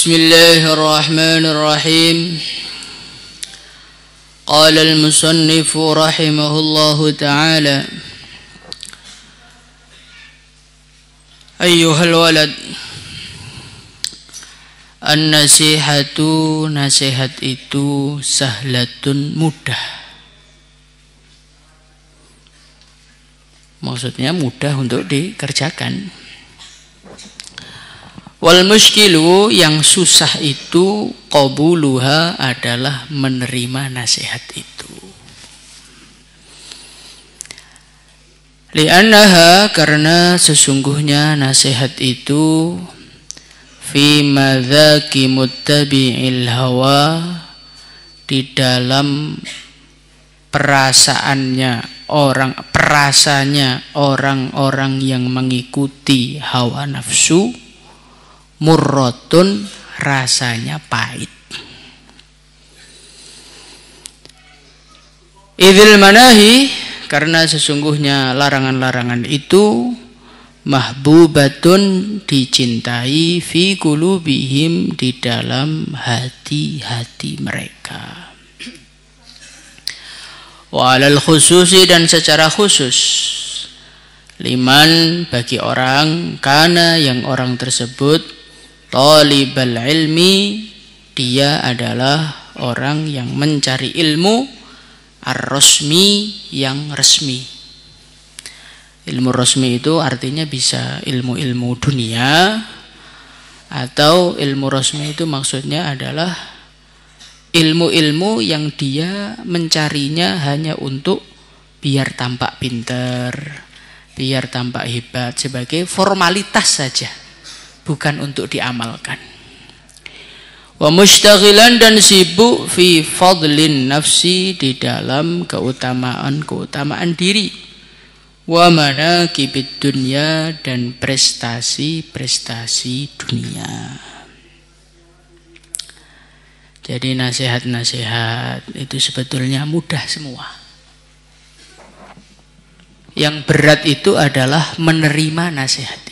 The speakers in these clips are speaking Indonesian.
Bismillahirrahmanirrahim. Qala al-musannif rahimahullahu ta'ala, ayyuhal walad, an-nasihatu, nasihat itu sahlatun, mudah. Maksudnya mudah untuk dikerjakan. Wal muskilu, yang susah itu qabuluha, adalah menerima nasihat itu. Li'annaha, karena sesungguhnya nasihat itu fi madzaki muttabi'il hawa, di dalam perasaannya orang-orang yang mengikuti hawa nafsu, murratun, rasanya pahit. Idzil manahi, karena sesungguhnya larangan-larangan itu mahbubatun, dicintai, fi qulubihim, di dalam hati-hati mereka. Wa alal khususi, dan secara khusus, liman, bagi orang, kana, yang orang tersebut talibal ilmi, dia adalah orang yang mencari ilmu, ar-rasmi, yang resmi. Ilmu resmi itu artinya bisa ilmu-ilmu dunia, atau ilmu resmi itu maksudnya adalah ilmu-ilmu yang dia mencarinya hanya untuk biar tampak pinter, biar tampak hebat, sebagai formalitas saja, bukan untuk diamalkan. Wa mustaghilan, dan sibuk, fi fadlin nafsi, di dalam keutamaan diri. Wa manaqibid dunya, dan prestasi-prestasi dunia. Jadi nasihat-nasihat itu sebetulnya mudah semua. Yang berat itu adalah menerima nasihat itu.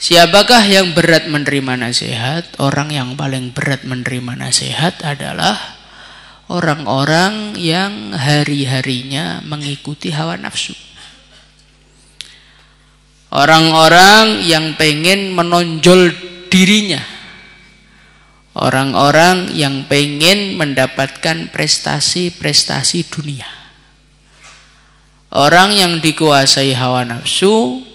Siapakah yang berat menerima nasihat? Orang yang paling berat menerima nasihat adalah orang-orang yang hari-harinya mengikuti hawa nafsu. Orang-orang yang pengen menonjol dirinya. Orang-orang yang pengen mendapatkan prestasi-prestasi dunia. Orang yang dikuasai hawa nafsu,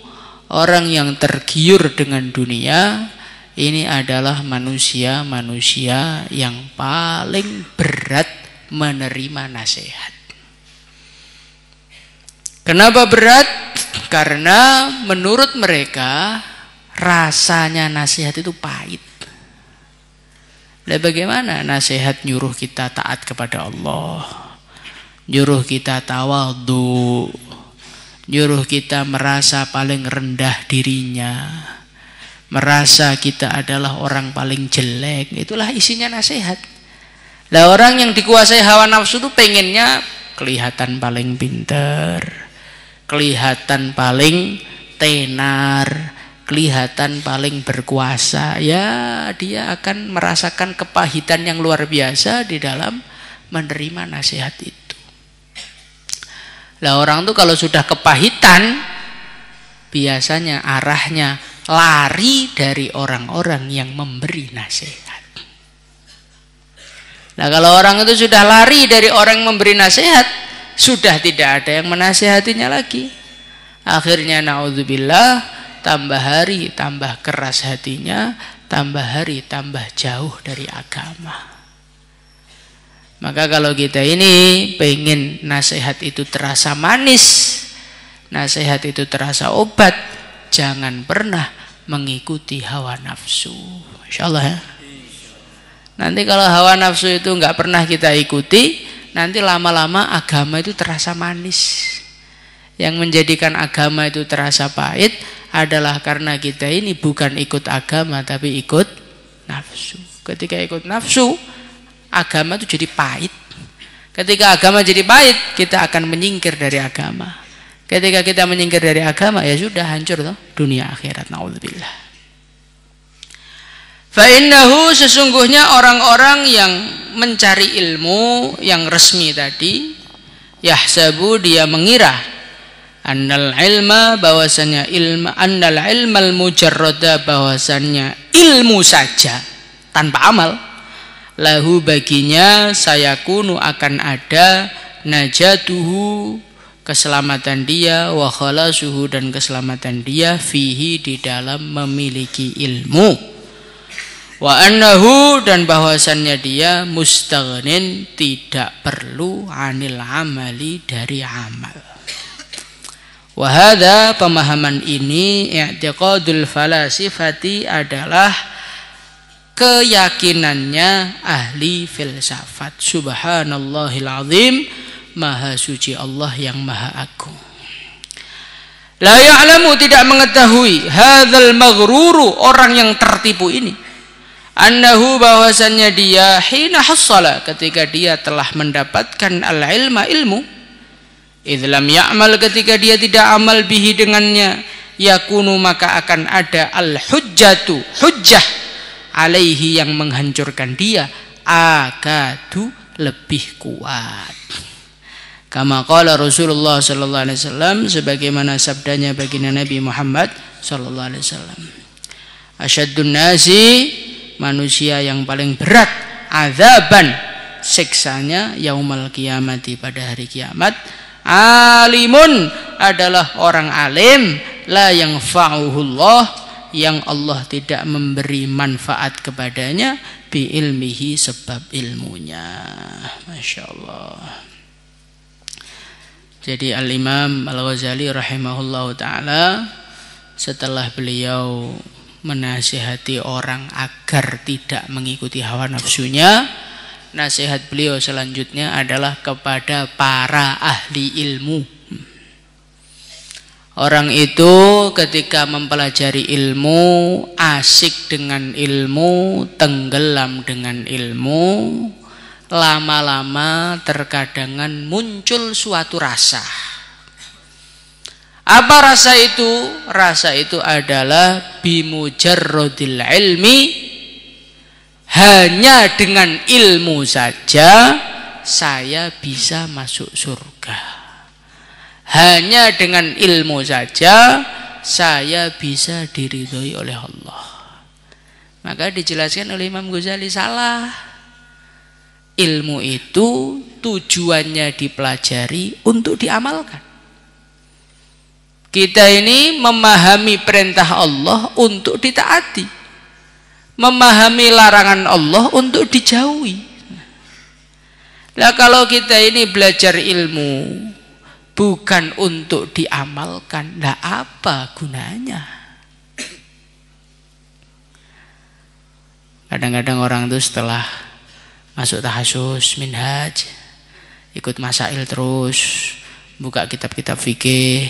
orang yang tergiur dengan dunia, ini adalah manusia-manusia yang paling berat menerima nasihat. Kenapa berat? Karena menurut mereka rasanya nasihat itu pahit. Lah bagaimana nasihat nyuruh kita taat kepada Allah, nyuruh kita tawadhu, nyuruh kita merasa paling rendah dirinya, merasa kita adalah orang paling jelek. Itulah isinya nasihat. Lah orang yang dikuasai hawa nafsu itu pengennya kelihatan paling pinter, kelihatan paling tenar, kelihatan paling berkuasa. Ya, dia akan merasakan kepahitan yang luar biasa di dalam menerima nasihat itu. Lah orang tuh kalau sudah kepahitan, biasanya arahnya lari dari orang-orang yang memberi nasihat. Nah kalau orang itu sudah lari dari orang yang memberi nasihat, sudah tidak ada yang menasihatinya lagi. Akhirnya naudzubillah, tambah hari tambah keras hatinya, tambah hari tambah jauh dari agama. Maka kalau kita ini pengen nasihat itu terasa manis, nasihat itu terasa obat, jangan pernah mengikuti hawa nafsu. Insyaallah ya. Nanti kalau hawa nafsu itu nggak pernah kita ikuti, nanti lama-lama agama itu terasa manis. Yang menjadikan agama itu terasa pahit adalah karena kita ini bukan ikut agama tapi ikut nafsu. Ketika ikut nafsu, agama itu jadi pahit. Ketika agama jadi pahit, kita akan menyingkir dari agama. Ketika kita menyingkir dari agama, ya sudah hancur toh dunia akhirat. Naudzubillah. Fa innahu, sesungguhnya orang-orang yang mencari ilmu yang resmi tadi, yahsabu, dia mengira, annal ilma, bahwasannya ilmu, annal ilmal mujarrada, bahwasannya ilmu saja tanpa amal, lahu, baginya, sayakunu, akan ada, najatuhu, keselamatan dia, wa khalasuhu, dan keselamatan dia, fihi, di dalam memiliki ilmu, wa annahu, dan bahwasannya dia, mustaghnin, tidak perlu, anil amali, dari amal. Wa hadza, pemahaman ini, i'tiqadul falasifati, adalah keyakinannya ahli filsafat. Subhanallahil azim, maha suci Allah yang maha agung. La ya'lamu, tidak mengetahui, hadzal maghruru, orang yang tertipu ini, annahu, bahwasannya dia, hina hassala, ketika dia telah mendapatkan al-ilma, ilmu, idlam ya'mal, ketika dia tidak amal bihi, dengannya, yakunu, maka akan ada al-hujjatu, hujjah, alaihi, yang menghancurkan dia, akadu, lebih kuat. Kama qala Rasulullah sallallahu alaihi wasallam, sebagaimana sabdanya baginda Nabi Muhammad sallallahu alaihi wasallam, asyaddun nasi, manusia yang paling berat, azaban, siksanya, yaumal kiamati, pada hari kiamat, alimun, adalah orang alim, la yanfa'uhullah, yang Allah tidak memberi manfaat kepadanya, bi ilmihi, sebab ilmunya. Masya Allah. Jadi Al-Imam Al-Ghazali rahimahullah ta'ala, setelah beliau menasihati orang agar tidak mengikuti hawa nafsunya, nasihat beliau selanjutnya adalah kepada para ahli ilmu. Orang itu ketika mempelajari ilmu, asik dengan ilmu, tenggelam dengan ilmu, lama-lama terkadangan muncul suatu rasa. Apa rasa itu? Rasa itu adalah bimujarrodil ilmi, hanya dengan ilmu saja saya bisa masuk surga. Hanya dengan ilmu saja saya bisa diridhoi oleh Allah. Maka dijelaskan oleh Imam Ghazali, salah. Ilmu itu tujuannya dipelajari untuk diamalkan. Kita ini memahami perintah Allah untuk ditaati, memahami larangan Allah untuk dijauhi. Nah, kalau kita ini belajar ilmu bukan untuk diamalkan, nah apa gunanya? Kadang-kadang orang itu setelah masuk tahasus, minhaj, ikut masail terus, buka kitab-kitab fikih,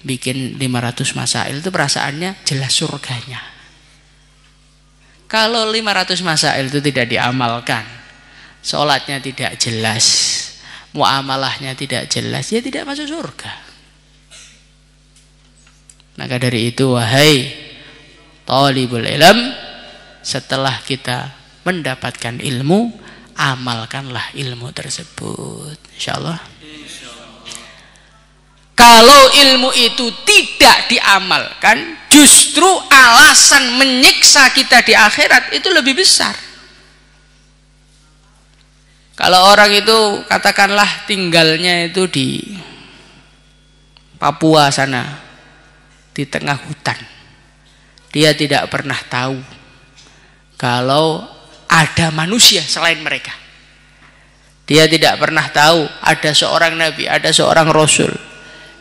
bikin 500 masail, itu perasaannya jelas surganya. Kalau 500 masail itu tidak diamalkan, sholatnya tidak jelas, muamalahnya tidak jelas, ya tidak masuk surga. Maka dari itu, wahai talibul ilm, setelah kita mendapatkan ilmu, amalkanlah ilmu tersebut, insyaallah. Kalau ilmu itu tidak diamalkan, justru alasan menyiksa kita di akhirat itu lebih besar. Kalau orang itu katakanlah tinggalnya itu di Papua sana, di tengah hutan, dia tidak pernah tahu kalau ada manusia selain mereka. Dia tidak pernah tahu ada seorang nabi, ada seorang rasul.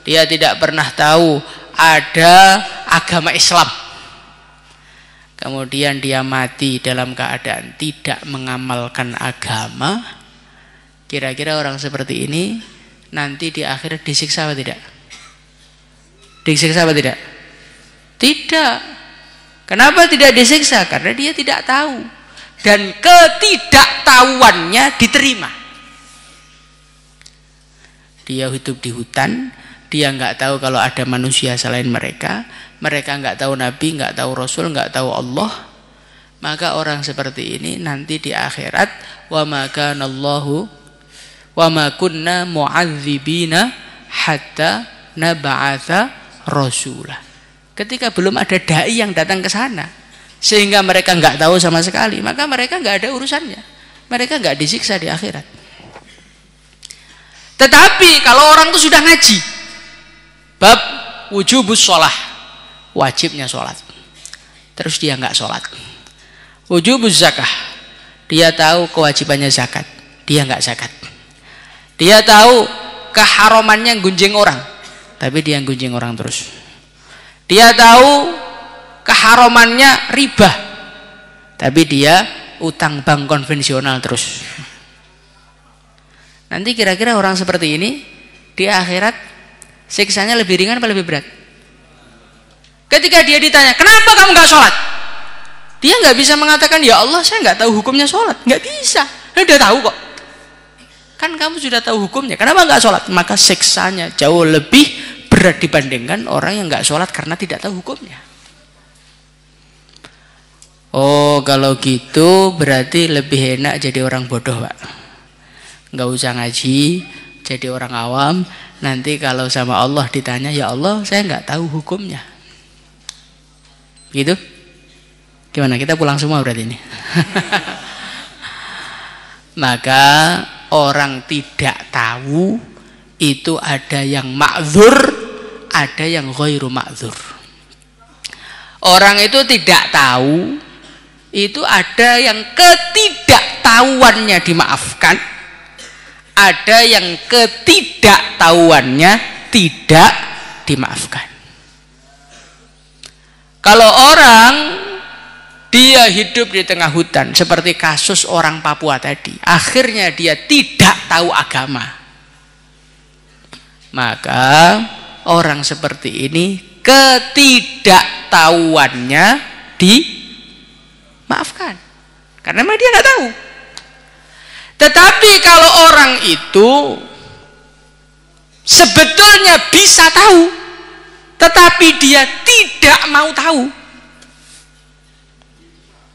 Dia tidak pernah tahu ada agama Islam. Kemudian dia mati dalam keadaan tidak mengamalkan agama. Kira-kira orang seperti ini nanti di akhirat disiksa atau tidak? Disiksa atau tidak? Tidak. Kenapa tidak disiksa? Karena dia tidak tahu. Dan ketidaktahuannya diterima. Dia hidup di hutan, dia nggak tahu kalau ada manusia selain mereka, mereka nggak tahu nabi, nggak tahu rasul, nggak tahu Allah. Maka orang seperti ini nanti di akhirat, wa ma kanallahu wa ma kunna mu'adzibina hatta nab'atsa rasulah. Ketika belum ada dai yang datang ke sana, sehingga mereka nggak tahu sama sekali, maka mereka nggak ada urusannya. Mereka nggak disiksa di akhirat. Tetapi kalau orang itu sudah ngaji bab wujubus sholah, wajibnya sholat, terus dia nggak sholat. Wujubus zakah, dia tahu kewajibannya zakat, dia nggak zakat. Dia tahu keharamannya gunjing orang, tapi dia gunjing orang terus. Dia tahu keharamannya riba, tapi dia utang bank konvensional terus. Nanti kira-kira orang seperti ini di akhirat siksanya lebih ringan atau lebih berat? Ketika dia ditanya, kenapa kamu nggak sholat? Dia nggak bisa mengatakan, ya Allah saya nggak tahu hukumnya sholat. Nggak bisa, dia udah tahu kok. Kan kamu sudah tahu hukumnya, kenapa nggak sholat? Maka siksanya jauh lebih berat dibandingkan orang yang nggak sholat karena tidak tahu hukumnya. Oh, kalau gitu berarti lebih enak jadi orang bodoh, Pak. Nggak usah ngaji, jadi orang awam. Nanti kalau sama Allah ditanya, ya Allah saya nggak tahu hukumnya. Gitu? Gimana, kita pulang semua berarti ini? Maka orang tidak tahu itu ada yang ma'dzur, ada yang ghairu ma'dzur. Orang itu tidak tahu, itu ada yang ketidaktahuannya dimaafkan, ada yang ketidaktahuannya tidak dimaafkan. Kalau orang dia hidup di tengah hutan seperti kasus orang Papua tadi, akhirnya dia tidak tahu agama, maka orang seperti ini ketidaktahuannya dimaafkan karena memang dia nggak tahu. Tetapi kalau orang itu sebetulnya bisa tahu, tetapi dia tidak mau tahu.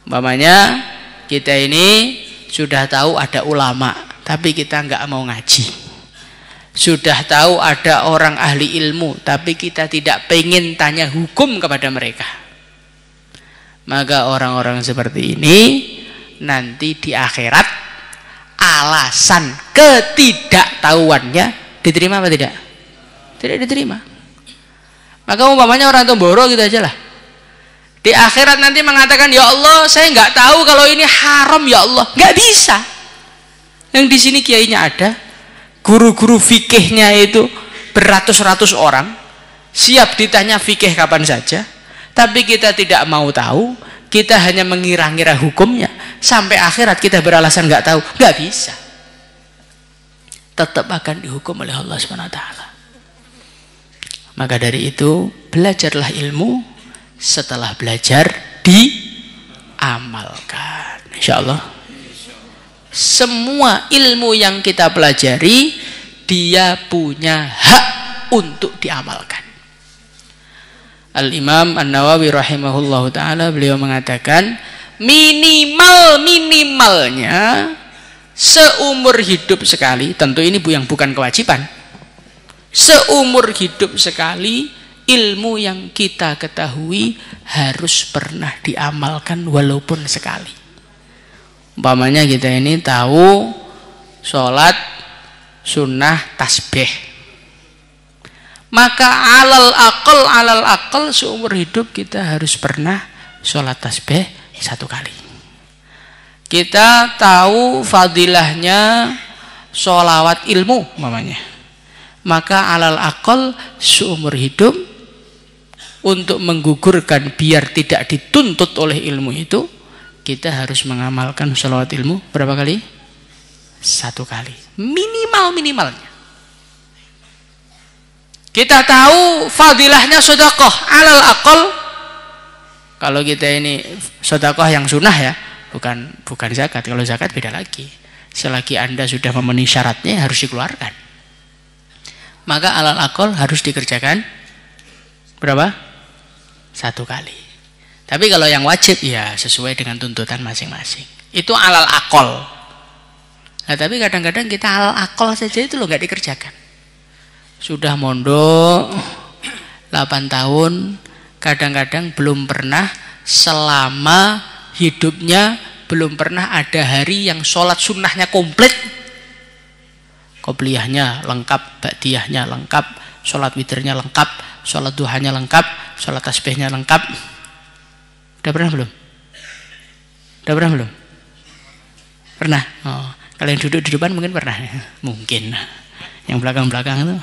Umpamanya kita ini sudah tahu ada ulama, tapi kita nggak mau ngaji. Sudah tahu ada orang ahli ilmu, tapi kita tidak pengen tanya hukum kepada mereka. Maka orang-orang seperti ini nanti di akhirat alasan ketidaktahuannya diterima apa tidak? Tidak diterima. Maka umpamanya orang Tomboro gitu aja lah. Di akhirat nanti mengatakan, ya Allah saya nggak tahu kalau ini haram ya Allah. Nggak bisa. Yang di sini kiainya ada, guru-guru fikihnya itu beratus-ratus orang, siap ditanya fikih kapan saja, tapi kita tidak mau tahu, kita hanya mengira-ngira hukumnya. Sampai akhirat kita beralasan nggak tahu, nggak bisa. Tetap akan dihukum oleh Allah SWT. Maka dari itu belajarlah ilmu, setelah belajar diamalkan. Insya Allah. Semua ilmu yang kita pelajari dia punya hak untuk diamalkan. Al-Imam An-Nawawi rahimahullahu ta'ala beliau mengatakan minimalnya seumur hidup sekali, tentu ini yang bukan kewajiban, seumur hidup sekali ilmu yang kita ketahui harus pernah diamalkan walaupun sekali. Umpamanya kita ini tahu sholat sunnah tasbih, maka alal aqal seumur hidup kita harus pernah sholat tasbih 1 kali. Kita tahu fadilahnya sholawat ilmu umpamanya, maka alal aqal seumur hidup untuk menggugurkan biar tidak dituntut oleh ilmu itu, kita harus mengamalkan sholawat ilmu berapa kali? 1 kali minimalnya. Kita tahu fadilahnya sedekah alal aqal. Kalau kita ini sedekah yang sunnah ya, bukan zakat. Kalau zakat beda lagi. Selagi Anda sudah memenuhi syaratnya harus dikeluarkan. Maka alal aqal harus dikerjakan berapa? 1 kali. Tapi kalau yang wajib ya sesuai dengan tuntutan masing-masing. Itu alal akol. Nah, tapi kadang-kadang kita alal akol saja itu loh nggak dikerjakan. Sudah mondok 8 tahun, kadang-kadang belum pernah selama hidupnya belum pernah ada hari yang sholat sunnahnya komplit. Qobliyahnya lengkap, ba'diyahnya lengkap, sholat witirnya lengkap, sholat duhanya lengkap, sholat tasbihnya lengkap. Udah pernah belum? Udah pernah belum? Pernah? Oh, kalau yang duduk di depan mungkin pernah. Mungkin. Yang belakang-belakang itu.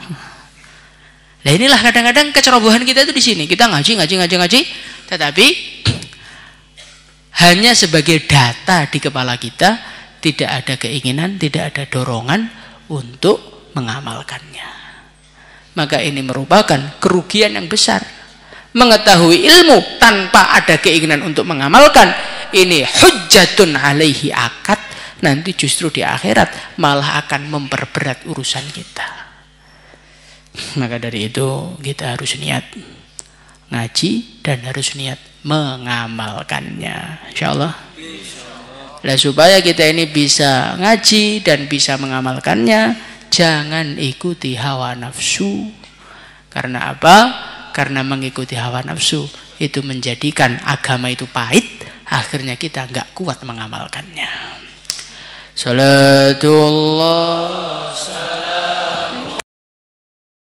Nah inilah kadang-kadang kecerobohan kita itu di sini. Kita ngaji, tetapi hanya sebagai data di kepala kita, tidak ada keinginan, tidak ada dorongan untuk mengamalkannya. Maka ini merupakan kerugian yang besar. Mengetahui ilmu tanpa ada keinginan untuk mengamalkan, ini hujjatun alaihi akad, nanti justru di akhirat malah akan memperberat urusan kita. Maka dari itu kita harus niat ngaji dan harus niat mengamalkannya, insyaallah. Nah, supaya kita ini bisa ngaji dan bisa mengamalkannya, jangan ikuti hawa nafsu. Karena apa? Karena mengikuti hawa nafsu itu menjadikan agama itu pahit, akhirnya kita nggak kuat mengamalkannya. Salatullah